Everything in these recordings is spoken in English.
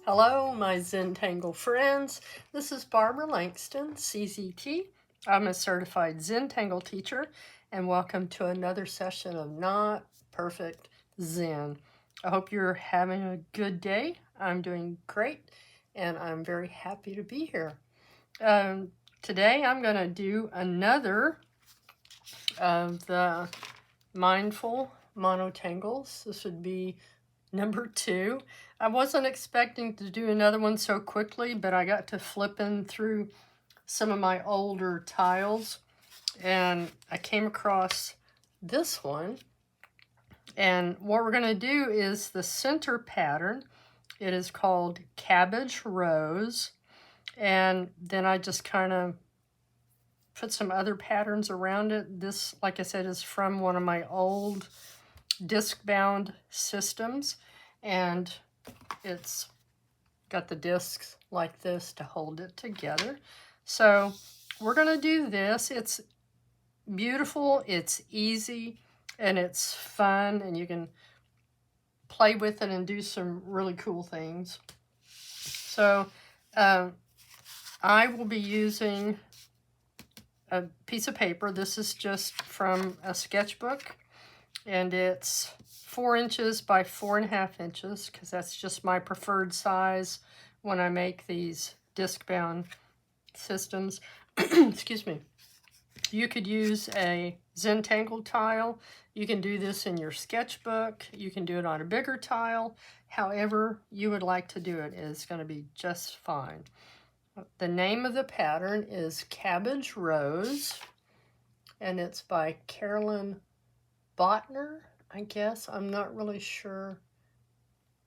Hello, my Zentangle friends. This is Barbara Langston, CZT. I'm a Certified Zentangle Teacher, and welcome to another session of Not Perfect Zen. I hope you're having a good day. I'm doing great, and I'm very happy to be here. Today, I'm going to do another of the mindful monotangles. This would be number 2. I wasn't expecting to do another one so quickly, but I got to flipping through some of my older tiles and I came across this one. And what we're going to do is the center pattern. It is called Cabbage Rose. And then I just kind of put some other patterns around it. This, like I said, is from one of my old disc-bound systems, and it's got the discs like this to hold it together. So we're going to do this. It's beautiful, it's easy, and it's fun, and you can play with it and do some really cool things. So I will be using a piece of paper. This is just from a sketchbook, and it's 4 inches by 4.5 inches because that's just my preferred size when I make these disc-bound systems. Excuse me. You could use a Zentangle tile. You can do this in your sketchbook. You can do it on a bigger tile. However you would like to do it is going to be just fine. The name of the pattern is Cabbage Rose, and it's by Carolyn Botner, I guess. I'm not really sure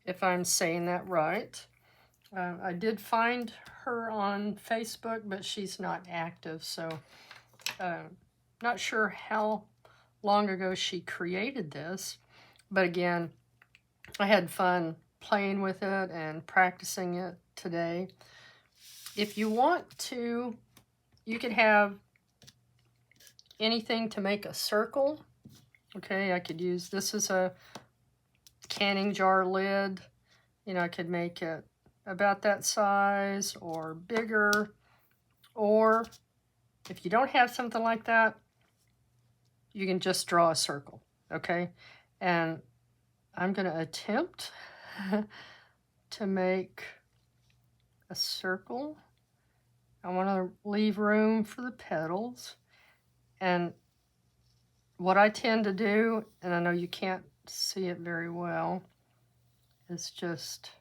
if I'm saying that right. I did find her on Facebook, but she's not active, so not sure how long ago she created this. But again, I had fun playing with it and practicing it today. If you want to, you could have anything to make a circle. Okay, I could use, this is a canning jar lid. You know, I could make it about that size or bigger. Or if you don't have something like that, you can just draw a circle, okay? And I'm going to attempt to make a circle. I want to leave room for the petals. And what I tend to do, and I know you can't see it very well, is just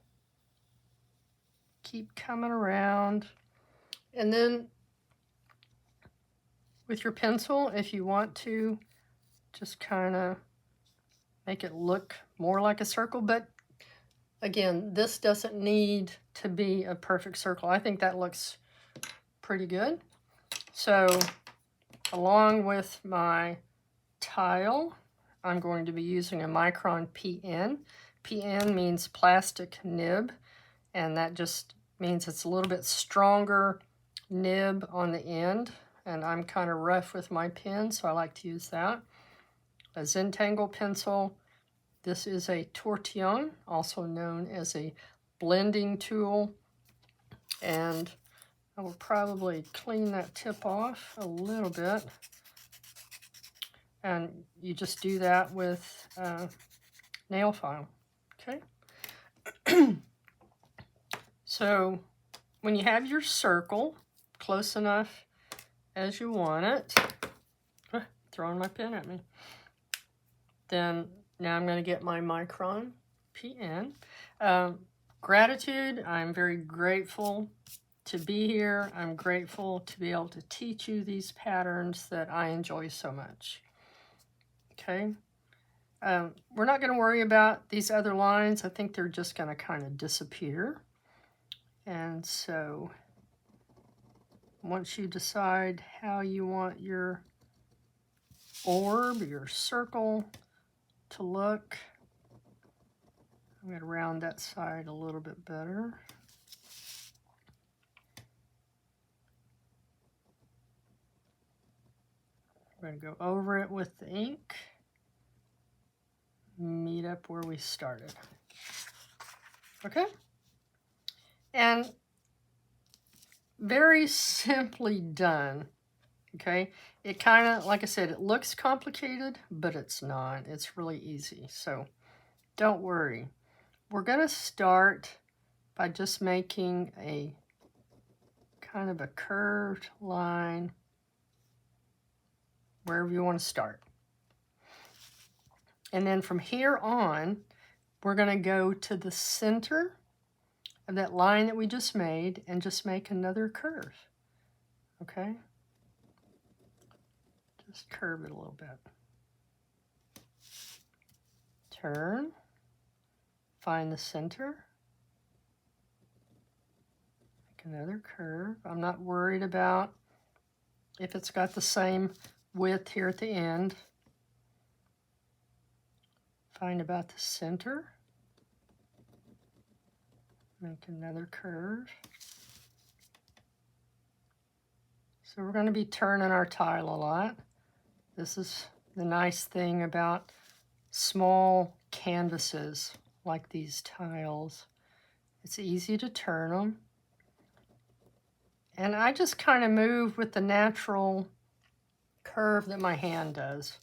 keep coming around. And then with your pencil, if you want to, just kind of make it look more like a circle. But again, this doesn't need to be a perfect circle. I think that looks pretty good. So along with my tile, I'm going to be using a Micron PN. PN means plastic nib, and that just means it's a little bit stronger nib on the end, and I'm kind of rough with my pen, so I like to use that. A Zentangle pencil. This is a tortillon, also known as a blending tool, and I will probably clean that tip off a little bit. And you just do that with nail file, okay? So when you have your circle close enough as you want it, throwing my pen at me, then now I'm going to get my Micron PN. Gratitude, I'm very grateful to be here. I'm grateful to be able to teach you these patterns that I enjoy so much. Okay, we're not going to worry about these other lines. I think they're just going to kind of disappear. And so once you decide how you want your orb, your circle to look, I'm going to round that side a little bit better. We're going to go over it with the ink. Meet up where we started. Okay? And very simply done, okay? It kind of, like I said, it looks complicated, but it's not. It's really easy, so don't worry. We're going to start by just making a kind of a curved line wherever you want to start. And then from here on, we're going to go to the center of that line that we just made and just make another curve, okay? Just curve it a little bit. Turn, find the center, make another curve. I'm not worried about if it's got the same width here at the end. Find about the center, make another curve. So we're going to be turning our tile a lot. This is the nice thing about small canvases like these tiles. It's easy to turn them. And I just kind of move with the natural curve that my hand does.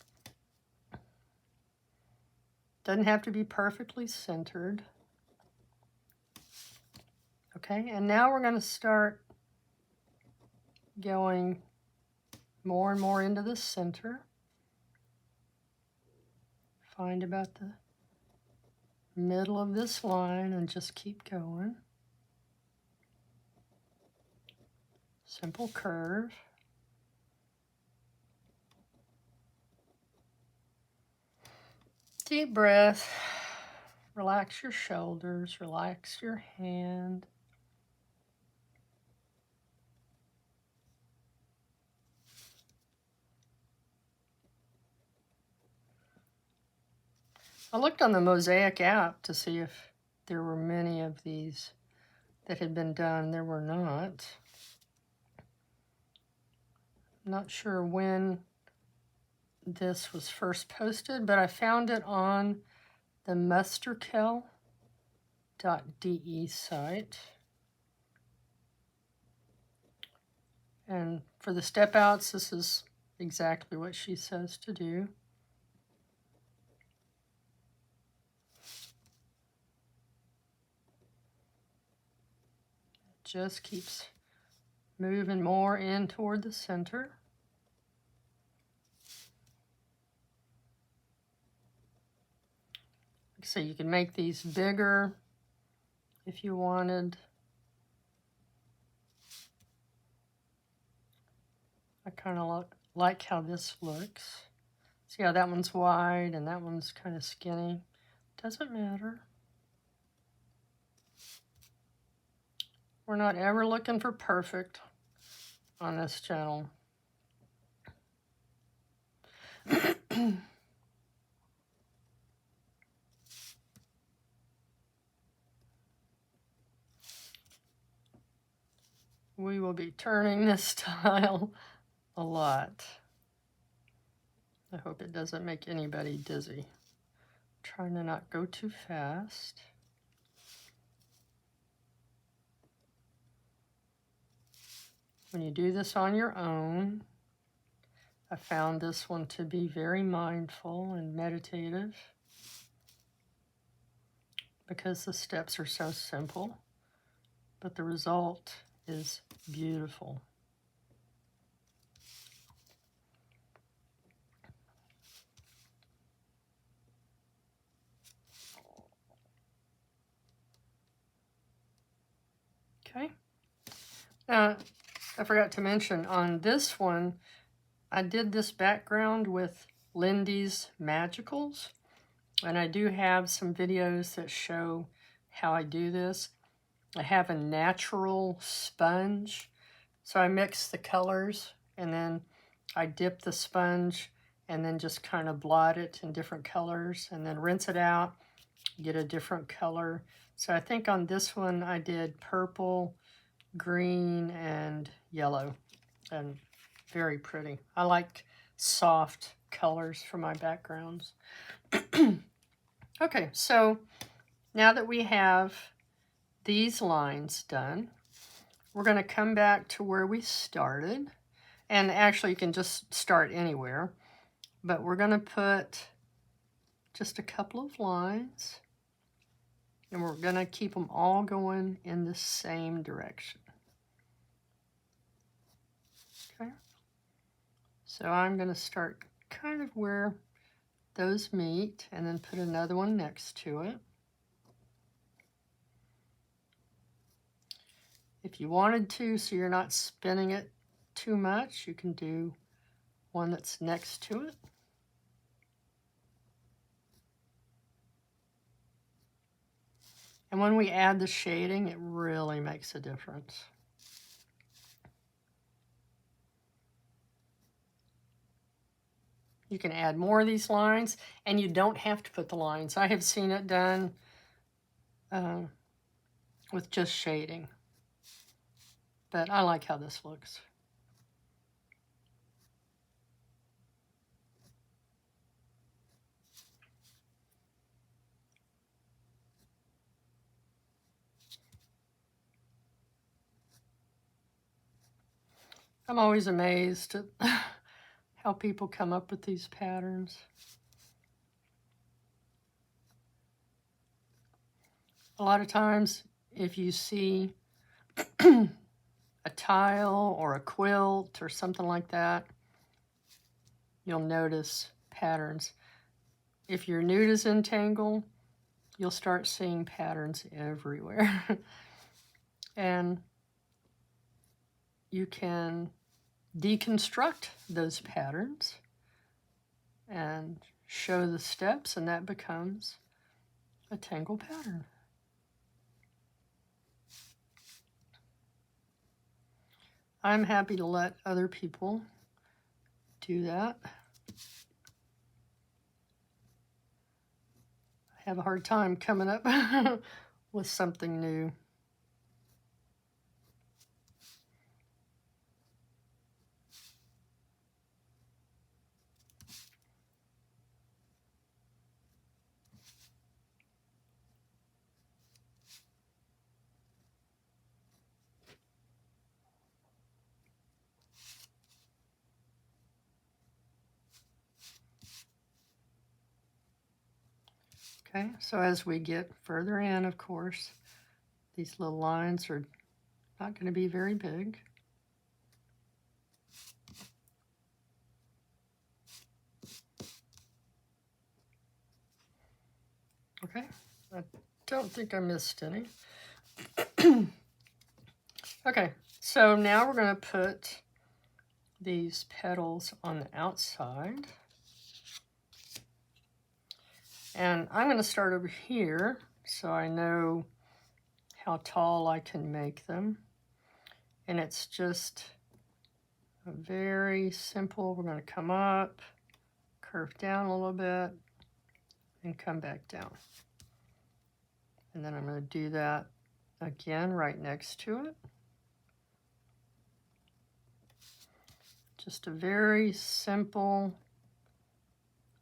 Doesn't have to be perfectly centered. Okay, and now we're going to start going more and more into the center. Find about the middle of this line and just keep going. Simple curve. Deep breath. Relax your shoulders, relax your hand. I looked on the Mosaic app to see if there were many of these that had been done. There were not. I'm not sure when this was first posted, but I found it on the musterkel.de site. And for the step outs, this is exactly what she says to do. Just keeps moving more in toward the center. So you can make these bigger if you wanted. I kind of like how this looks. See how that one's wide and that one's kind of skinny. Doesn't matter. We're not ever looking for perfect on this channel. We will be turning this tile a lot. I hope it doesn't make anybody dizzy. Trying to not go too fast. When you do this on your own, I found this one to be very mindful and meditative because the steps are so simple, but the result is beautiful. Okay. Now, I forgot to mention on this one, I did this background with Lindy's Magicals, and I do have some videos that show how I do this. I have a natural sponge, so I mix the colors, and then I dip the sponge, and then just kind of blot it in different colors, and then rinse it out, get a different color. So I think on this one I did purple, green, and yellow, and very pretty. I like soft colors for my backgrounds. Okay, so now that we have these lines done, we're going to come back to where we started. And actually, you can just start anywhere. But we're going to put just a couple of lines. And we're going to keep them all going in the same direction. Okay. So I'm going to start kind of where those meet and then put another one next to it. If you wanted to, so you're not spinning it too much, you can do one that's next to it. And when we add the shading, it really makes a difference. You can add more of these lines, and you don't have to put the lines. I have seen it done with just shading. But I like how this looks. I'm always amazed at how people come up with these patterns. A lot of times, if you see a tile or a quilt or something like that, you'll notice patterns. If you're new to Zentangle, you'll start seeing patterns everywhere. And you can deconstruct those patterns and show the steps, and that becomes a tangle pattern. I'm happy to let other people do that. I have a hard time coming up with something new. Okay, so as we get further in, of course, these little lines are not going to be very big. Okay, I don't think I missed any. Okay, so now we're going to put these petals on the outside. And I'm going to start over here so I know how tall I can make them. And it's just a very simple, we're going to come up, curve down a little bit, and come back down. And then I'm going to do that again right next to it. Just a very simple,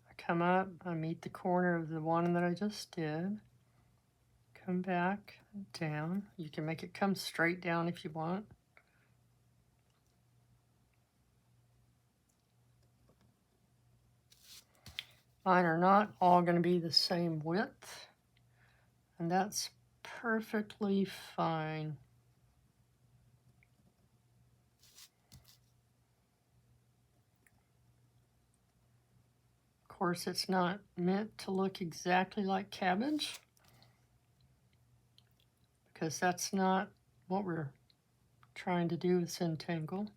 I come up, I meet the corner of the one that I just did, come back down. You can make it come straight down if you want. Mine are not all going to be the same width, and that's perfectly fine. Of course, it's not meant to look exactly like cabbage, because that's not what we're trying to do with Zentangle.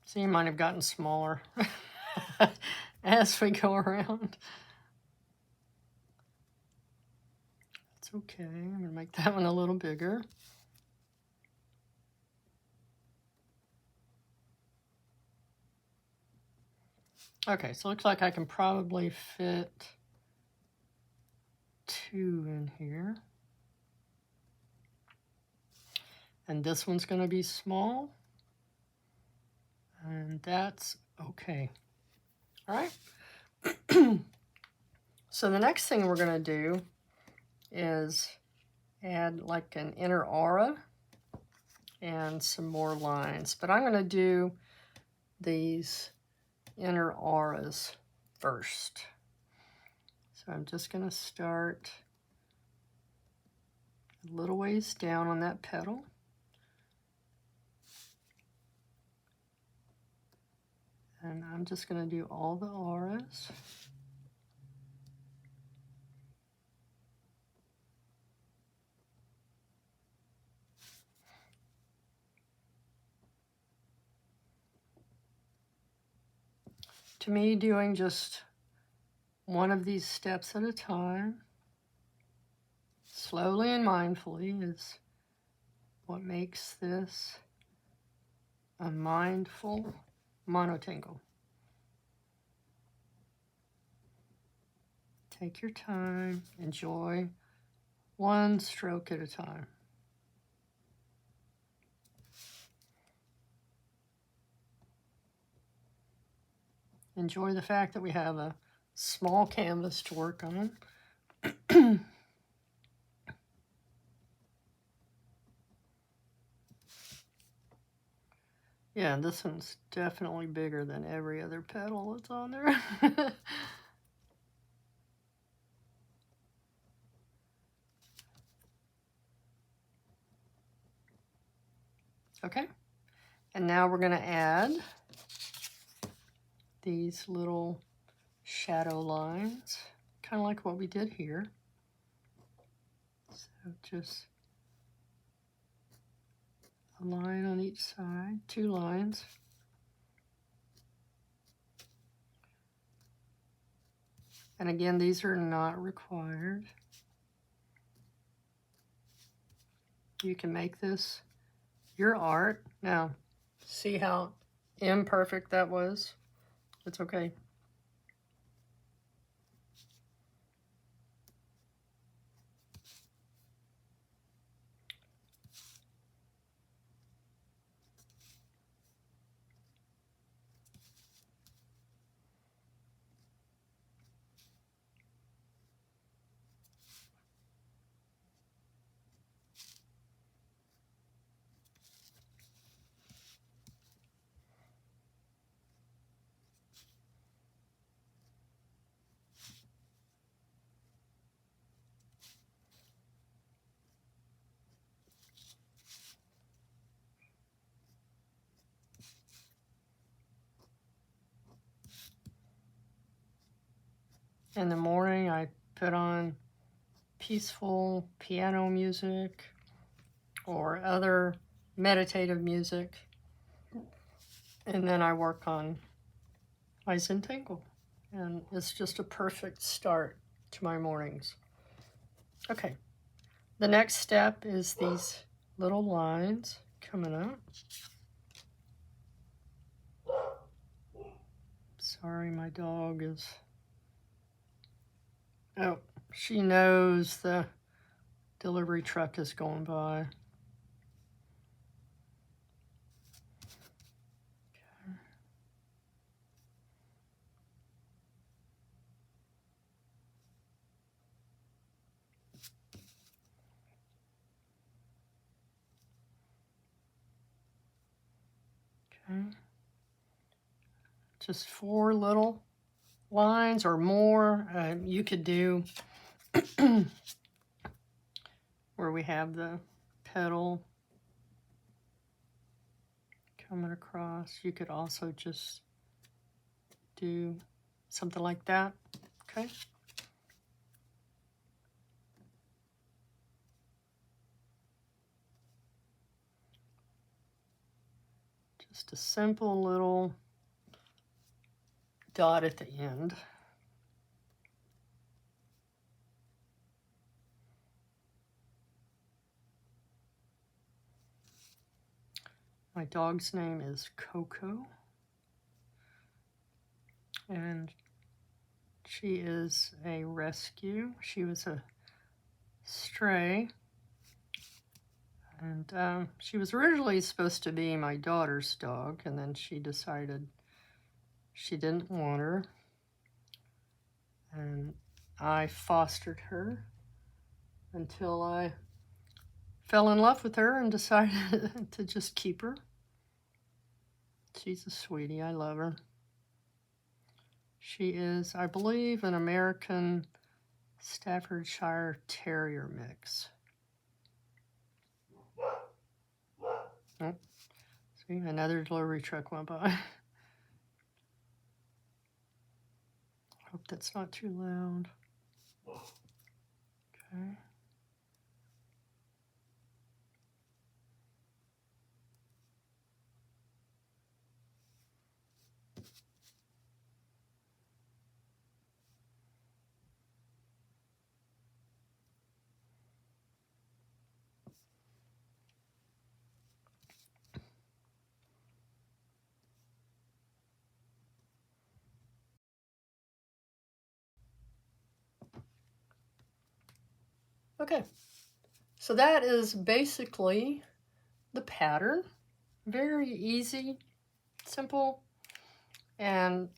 See, mine have gotten smaller as we go around. It's okay. I'm going to make that one a little bigger. Okay, so it looks like I can probably fit 2 in here. And this one's going to be small. And that's okay. All right. So the next thing we're going to do is add like an inner aura and some more lines. But I'm going to do these inner auras first. So I'm just going to start a little ways down on that petal. And I'm just going to do all the auras. To me, doing just one of these steps at a time, slowly and mindfully, is what makes this a mindful monotangle. Take your time, enjoy one stroke at a time. Enjoy the fact that we have a small canvas to work on. Yeah, this one's definitely bigger than every other petal that's on there. Okay, and now we're going to add these little shadow lines, kind of like what we did here. So just a line on each side, 2 lines. And again, these are not required. You can make this your art. Now, see how imperfect that was? It's okay. In the morning, I put on peaceful piano music or other meditative music, and then I work on my Zentangle, and it's just a perfect start to my mornings. Okay, the next step is these little lines coming up. Sorry, my dog is... Oh, she knows the delivery truck is going by. Okay. Just 4 little lines or more. You could do where we have the petal coming across. You could also just do something like that. Okay. Just a simple little dot at the end. My dog's name is Coco, and she is a rescue. She was a stray. And she was originally supposed to be my daughter's dog, and then she decided she didn't want her. And I fostered her until I fell in love with her and decided to just keep her. She's a sweetie. I love her. She is, I believe, an American Staffordshire Terrier mix. Oh, see, another delivery truck went by. Hope that's not too loud. Okay. Okay, so that is basically the pattern. Very easy, simple, and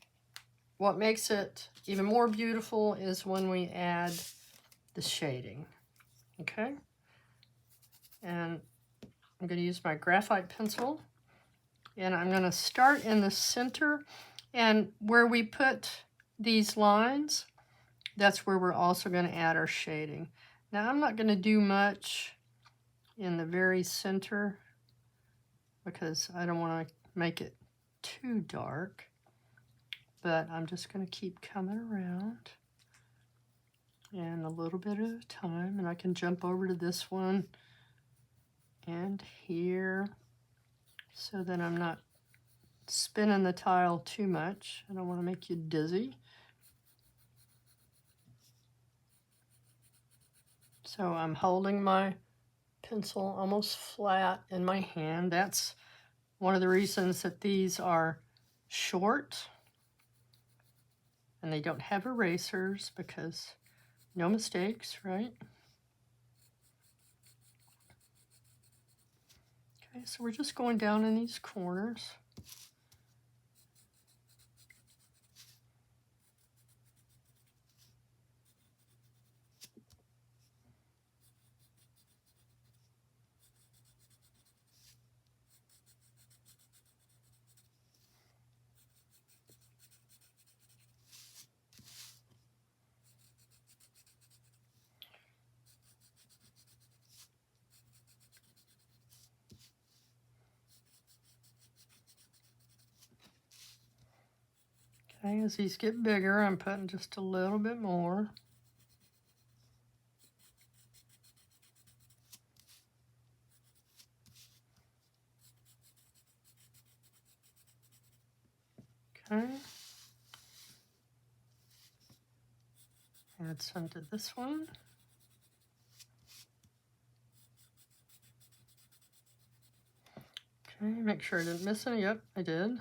what makes it even more beautiful is when we add the shading. Okay, and I'm going to use my graphite pencil, and I'm going to start in the center, and where we put these lines, that's where we're also going to add our shading. Now I'm not going to do much in the very center because I don't want to make it too dark, but I'm just going to keep coming around and a little bit at a time, and I can jump over to this one and here so that I'm not spinning the tile too much. I don't want to make you dizzy. So I'm holding my pencil almost flat in my hand. That's one of the reasons that these are short and they don't have erasers, because no mistakes, right? Okay, so we're just going down in these corners. Okay, as these get bigger, I'm putting just a little bit more. Okay. Add some to this one. Okay, make sure I didn't miss any. Yep, I did.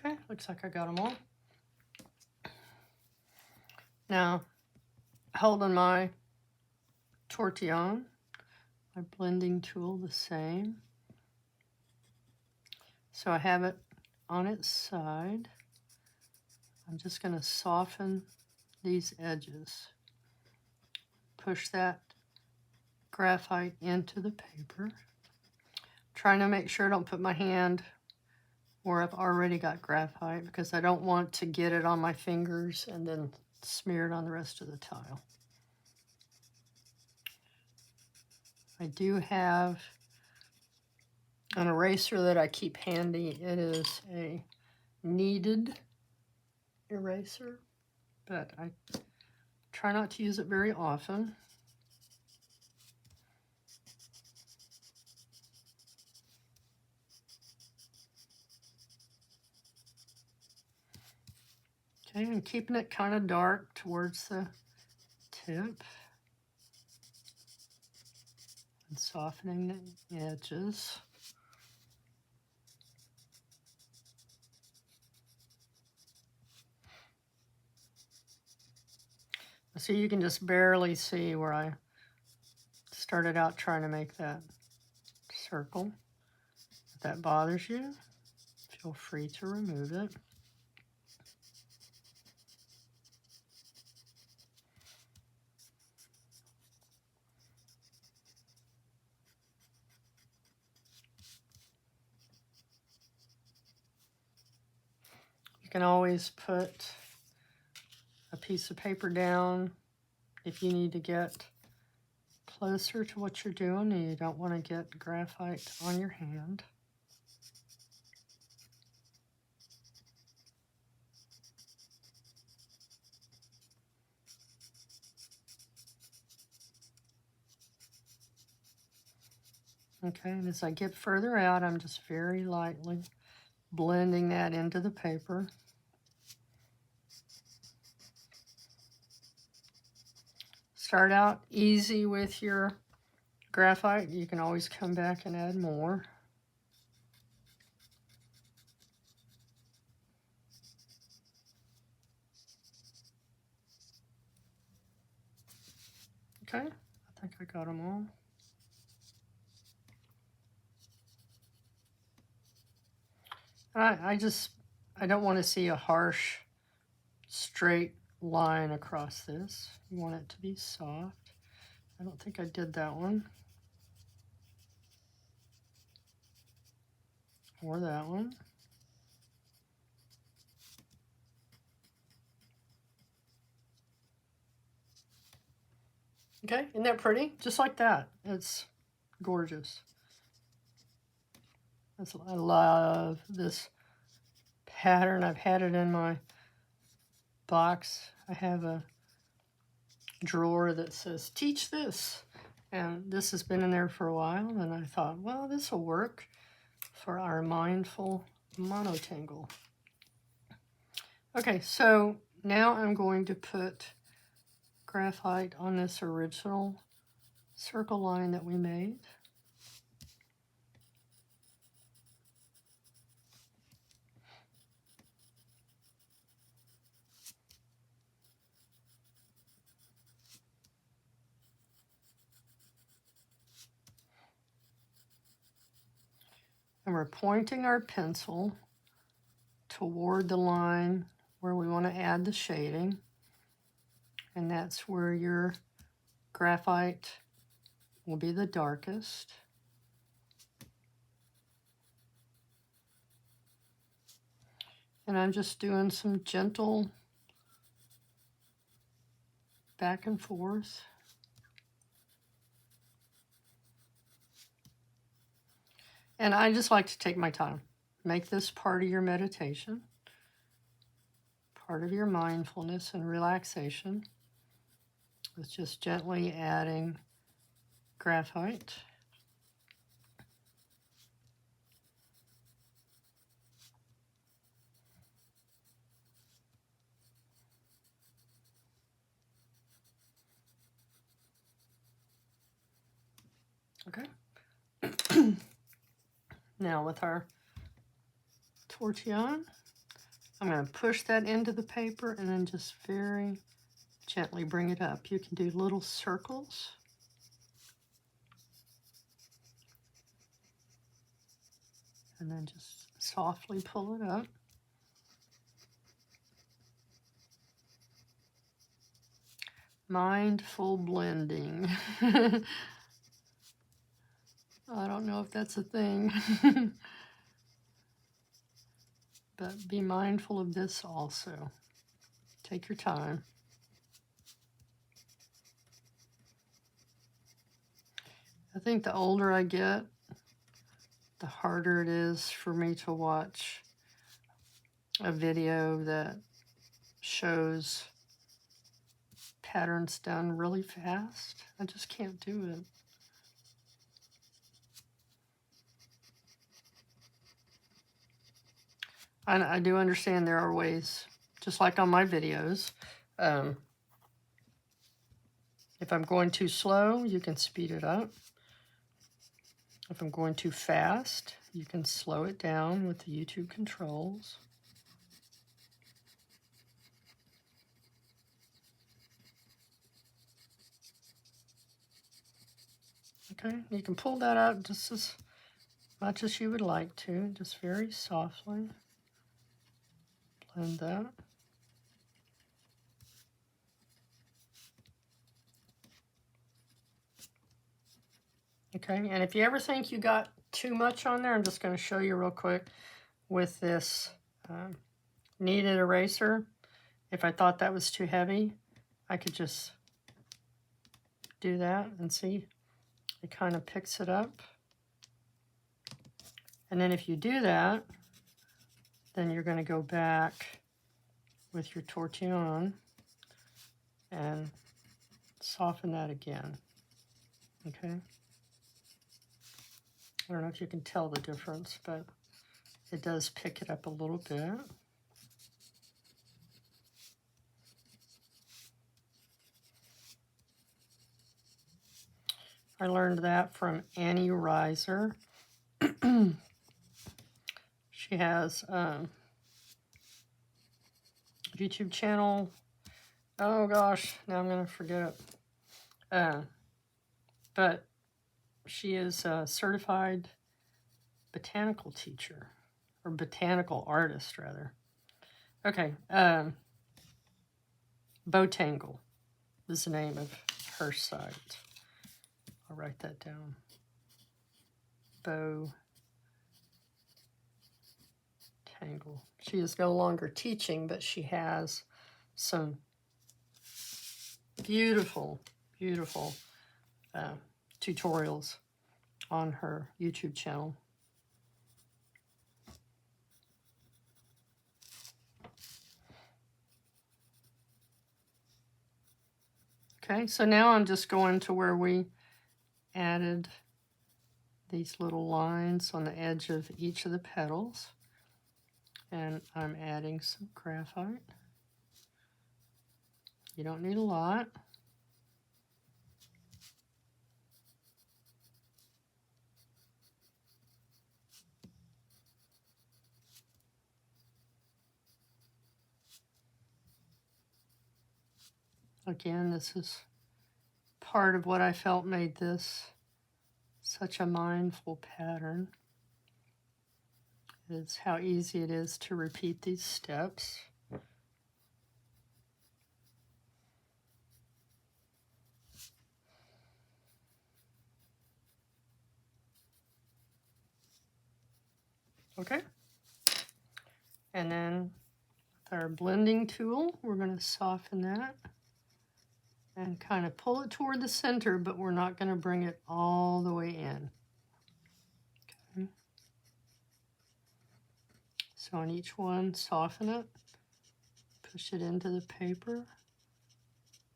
Okay, looks like I got them all. Now, holding my tortillon, my blending tool the same. So I have it on its side. I'm just going to soften these edges. Push that graphite into the paper. Trying to make sure I don't put my hand where I've already got graphite, because I don't want to get it on my fingers and then smear it on the rest of the tile. I do have an eraser that I keep handy. It is a kneaded eraser, but I try not to use it very often. Okay, I'm keeping it kind of dark towards the tip and softening the edges. So you can just barely see where I started out trying to make that circle. If that bothers you, feel free to remove it. You can always put a piece of paper down if you need to get closer to what you're doing and you don't want to get graphite on your hand. Okay, and as I get further out, I'm just very lightly blending that into the paper. Start out easy with your graphite. You can always come back and add more. Okay, I think I got them all. I don't want to see a harsh, straight line across this. You want it to be soft. I don't think I did that one. Or that one. Okay, isn't that pretty? Just like that. It's gorgeous. I love this pattern. I've had it in my box. I have a drawer that says, teach this. And this has been in there for a while, and I thought, well, this will work for our mindful monotangle. Okay, so now I'm going to put graphite on this original circle line that we made. And we're pointing our pencil toward the line where we want to add the shading. And that's where your graphite will be the darkest. And I'm just doing some gentle back and forth. And I just like to take my time. Make this part of your meditation, part of your mindfulness and relaxation. It's just gently adding graphite. Okay. Now with our tortillon, I'm going to push that into the paper and then just very gently bring it up. You can do little circles. And then just softly pull it up. Mindful blending. I don't know if that's a thing. But be mindful of this also. Take your time. I think the older I get, the harder it is for me to watch a video that shows patterns done really fast. I just can't do it. I do understand there are ways, just like on my videos. If I'm going too slow, you can speed it up. If I'm going too fast, you can slow it down with the YouTube controls. Okay, you can pull that out just as much as you would like to, just very softly. Blend that. Okay, and if you ever think you got too much on there, I'm just going to show you real quick with this kneaded eraser. If I thought that was too heavy, I could just do that and see, it kind of picks it up. And then if you do that, then you're going to go back with your tortillon and soften that again. Okay. I don't know if you can tell the difference, but it does pick it up a little bit. I learned that from Annie Reiser. She has a YouTube channel. Oh gosh, now I'm going to forget it. But she is a certified botanical teacher, or botanical artist, rather. Okay, Monotangle is the name of her site. I'll write that down. Monotangle. She is no longer teaching, but she has some beautiful, beautiful tutorials on her YouTube channel. Okay, so now I'm just going to where we added these little lines on the edge of each of the petals. And I'm adding some graphite. You don't need a lot. Again, this is part of what I felt made this such a mindful pattern. Is how easy it is to repeat these steps. Okay. And then with our blending tool, we're going to soften that and kind of pull it toward the center, but we're not going to bring it all the way in. Okay. So on each one, soften it, push it into the paper,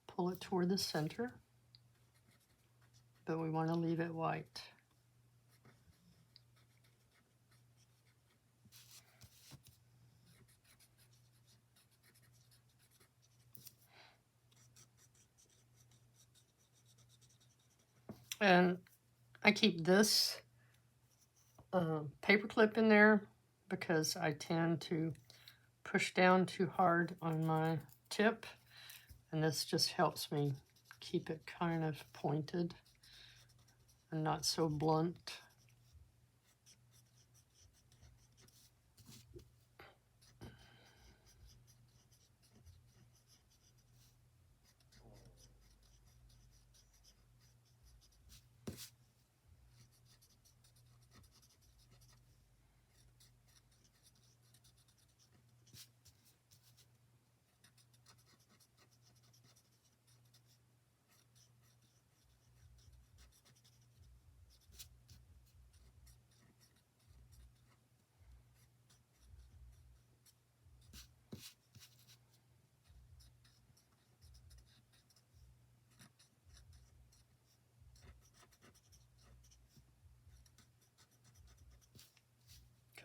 pull it toward the center, but we want to leave it white. And I keep this paper clip in there because I tend to push down too hard on my tip, and this just helps me keep it kind of pointed and not so blunt.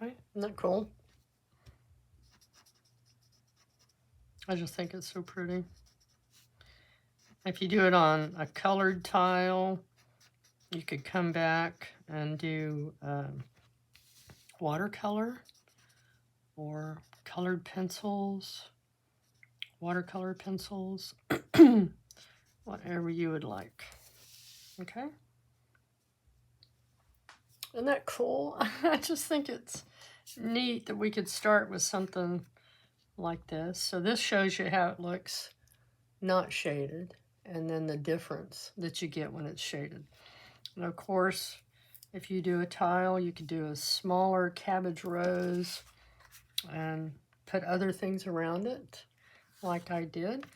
Okay, isn't that cool? I just think it's so pretty. If you do it on a colored tile, you could come back and do watercolor or colored pencils, watercolor pencils, whatever you would like. Okay? Isn't that cool? I just think it's neat that we could start with something like this. So this shows you how it looks not shaded, and then the difference that you get when it's shaded. And of course, if you do a tile, you could do a smaller cabbage rose and put other things around it like I did.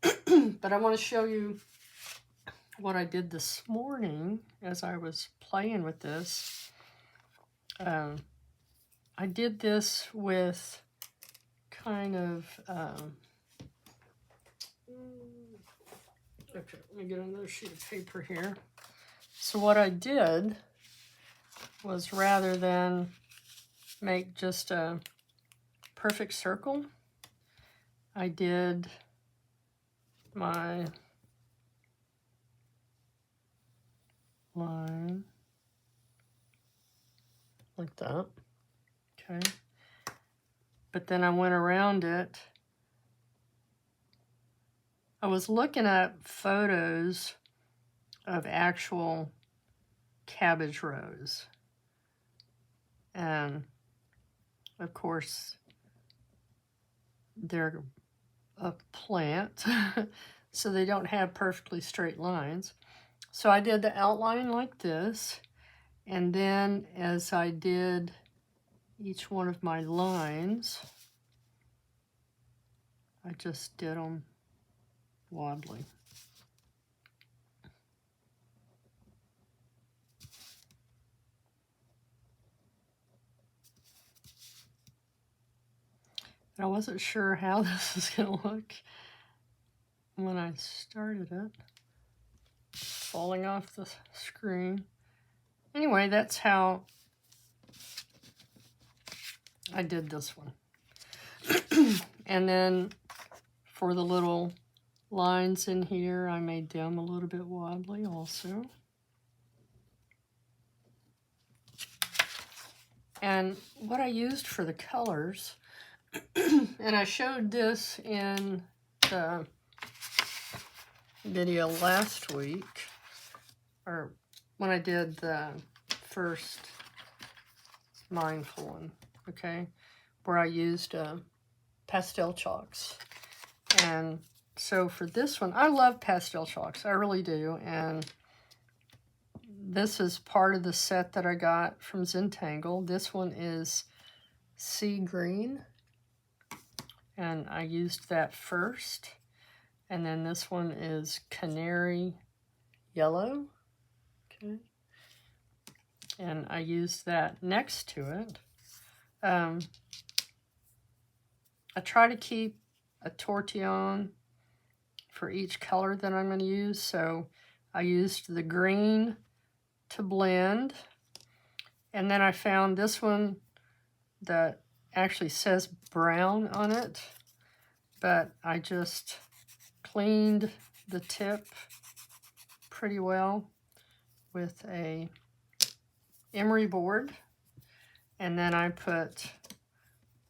But I want to show you what I did this morning as I was playing with this. I did this with kind of, okay, let me get another sheet of paper here. So what I did was, rather than make just a perfect circle, I did my line like that, okay? But then I went around it. I was looking at photos of actual cabbage rows. And of course, they're a plant, so they don't have perfectly straight lines. So I did the outline like this, and then as I did each one of my lines, I just did them wobbly. And I wasn't sure how this was going to look when I started it. Falling off the screen. Anyway, that's how I did this one. And then for the little lines in here, I made them a little bit wobbly also. And what I used for the colors, and I showed this in the video last week, or when I did the first mindful one, okay, where I used pastel chalks. And so for this one, I love pastel chalks, I really do, and this is part of the set that I got from Zentangle. This one is sea green, and I used that first. And then this one is canary yellow, okay, and I used that next to it. I try to keep a tortillon for each color that I'm going to use, so I used the green to blend, and then I found this one that actually says brown on it, but I just cleaned the tip pretty well with a emery board, and then I put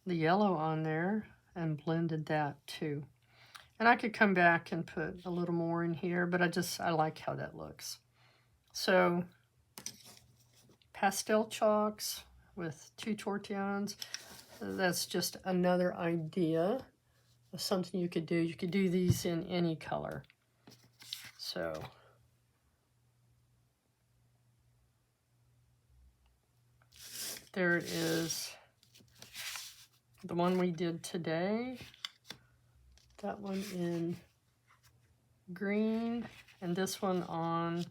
the yellow on there and blended that too. And I could come back and put a little more in here, but I like how that looks. So pastel chalks with 2 tortillons, that's just another idea of something you could do. You could do these in any color. So there it is. The one we did today, that one in green, and this one on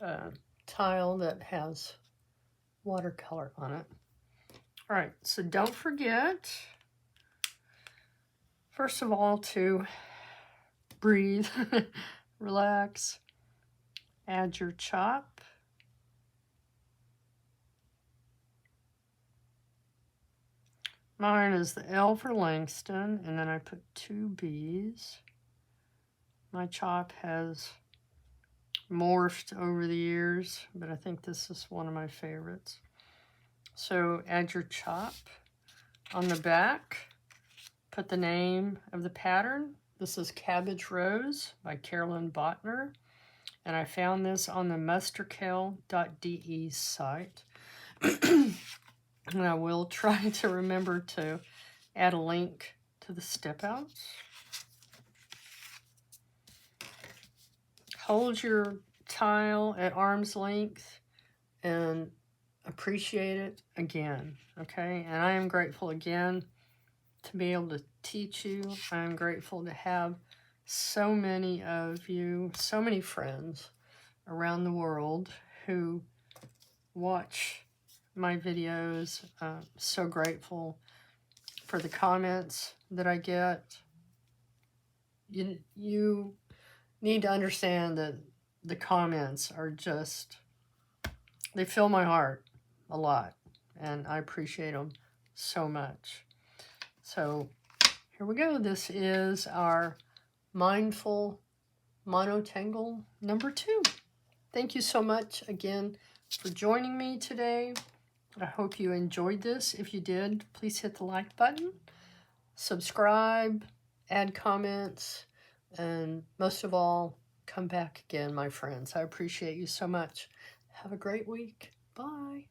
a tile that has watercolor on it. All right, so don't forget, first of all, to breathe, relax, add your chop. Mine is the L for Langston, and then I put 2 B's. My chop has morphed over the years, but I think this is one of my favorites. So add your chop. On the back, put the name of the pattern. This is Cabbage Rose by Carolyn Botner. And I found this on the musterkale.de site. And I will try to remember to add a link to the step outs. Hold your tile at arm's length and appreciate it again, okay? And I am grateful again to be able to teach you. I'm grateful to have so many of you, so many friends around the world who watch my videos. So grateful for the comments that I get. You need to understand that the comments are just, they fill my heart a lot, and I appreciate them so much. So here we go. This is our Mindful Monotangle number 2. Thank you so much again for joining me today. I hope you enjoyed this. If you did, please hit the like button, subscribe, add comments, and most of all, come back again, my friends. I appreciate you so much. Have a great week. Bye.